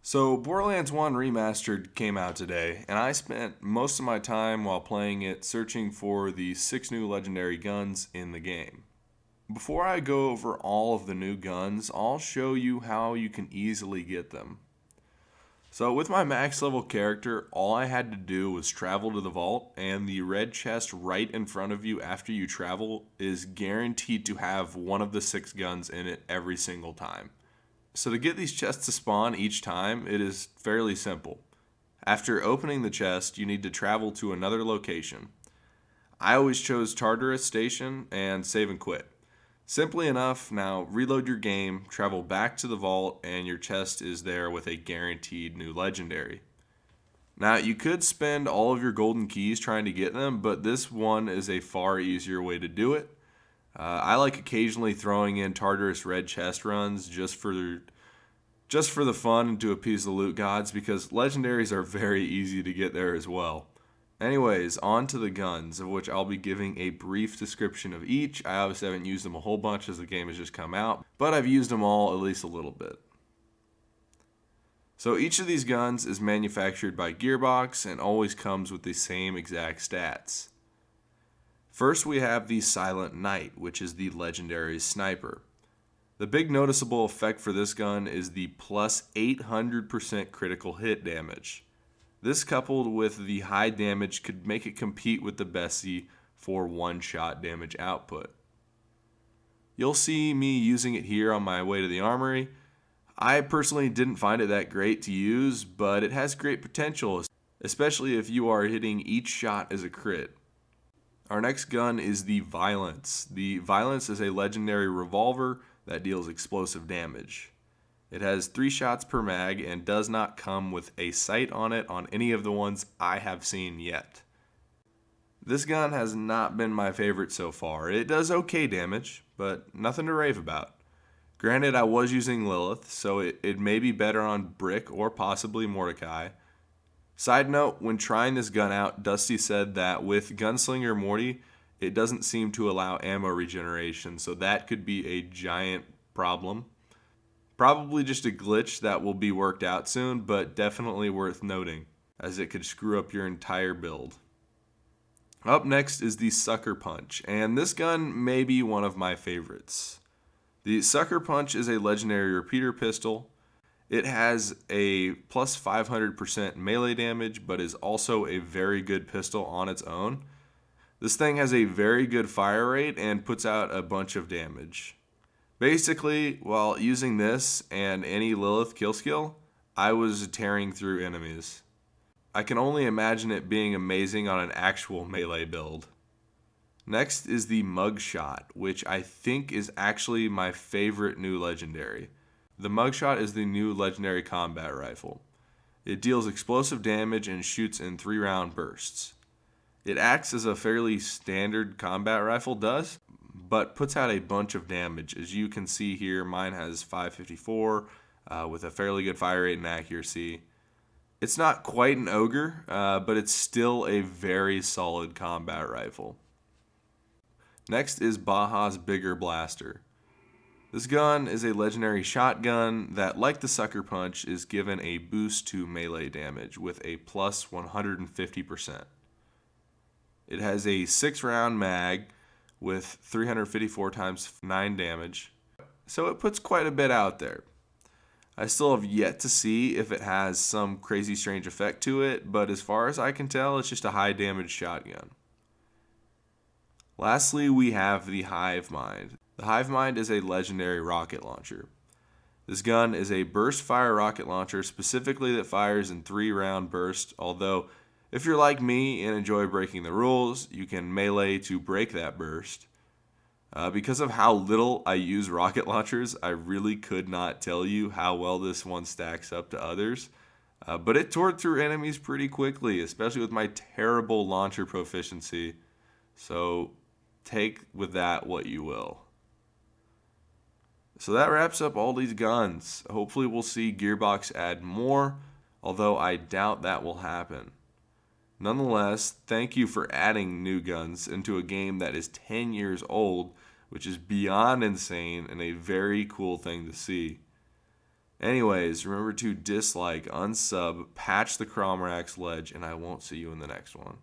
So, Borderlands 1 Remastered came out today, and I spent most of my time while playing it searching for the 6 new legendary guns in the game. Before I go over all of the new guns, I'll show you how you can easily get them. So, with my max level character, all I had to do was travel to the vault, and the red chest right in front of you after you travel is guaranteed to have one of the 6 guns in it every single time. So to get these chests to spawn each time, it is fairly simple. After opening the chest, you need to travel to another location. I always chose Tartarus Station and save and quit. Simply enough, now reload your game, travel back to the vault, and your chest is there with a guaranteed new legendary. Now, you could spend all of your golden keys trying to get them, but this one is a far easier way to do it. I like occasionally throwing in Tartarus red chest runs just for the fun and to appease the loot gods because legendaries are very easy to get there as well. Anyways, on to the guns, of which I'll be giving a brief description of each. I obviously haven't used them a whole bunch as the game has just come out, but I've used them all at least a little bit. So each of these guns is manufactured by Gearbox and always comes with the same exact stats. First, we have the Silent Knight, which is the legendary sniper. The big noticeable effect for this gun is the plus 800% critical hit damage. This coupled with the high damage could make it compete with the Bessie for one-shot damage output. You'll see me using it here on my way to the armory. I personally didn't find it that great to use, but it has great potential, especially if you are hitting each shot as a crit. Our next gun is the Violence. The Violence is a legendary revolver that deals explosive damage. It has 3 shots per mag and does not come with a sight on it on any of the ones I have seen yet. This gun has not been my favorite so far. It does okay damage, but nothing to rave about. Granted, I was using Lilith, so it may be better on Brick or possibly Mordecai. Side note, when trying this gun out, Dusty said that with Gunslinger Morty, it doesn't seem to allow ammo regeneration, so that could be a giant problem. Probably just a glitch that will be worked out soon, but definitely worth noting, as it could screw up your entire build. Up next is the Sucker Punch, and this gun may be one of my favorites. The Sucker Punch is a legendary repeater pistol. It has a plus 500% melee damage, but is also a very good pistol on its own. This thing has a very good fire rate and puts out a bunch of damage. Basically, while using this and any Lilith kill skill, I was tearing through enemies. I can only imagine it being amazing on an actual melee build. Next is the Mugshot, which I think is actually my favorite new legendary. The Mugshot is the new legendary combat rifle. It deals explosive damage and shoots in 3-round bursts. It acts as a fairly standard combat rifle does, but puts out a bunch of damage. As you can see here, mine has 554 with a fairly good fire rate and accuracy. It's not quite an ogre, but it's still a very solid combat rifle. Next is Baja's Bigger Blaster. This gun is a legendary shotgun that, like the Sucker Punch, is given a boost to melee damage with a plus 150%. It has a 6-round mag with 354 times 9 damage, so it puts quite a bit out there. I still have yet to see if it has some crazy strange effect to it, but as far as I can tell, it's just a high damage shotgun. Lastly, we have the Hive Mind. The Hive Mind is a legendary rocket launcher. This gun is a burst fire rocket launcher specifically that fires in 3-round bursts, although if you're like me and enjoy breaking the rules, you can melee to break that burst. Because of how little I use rocket launchers, I really could not tell you how well this one stacks up to others. But it tore through enemies pretty quickly, especially with my terrible launcher proficiency. So take with that what you will. So that wraps up all these guns. Hopefully we'll see Gearbox add more, although I doubt that will happen. Nonetheless, thank you for adding new guns into a game that is 10 years old, which is beyond insane and a very cool thing to see. Anyways, remember to dislike, unsub, patch the Cromrax ledge, and I won't see you in the next one.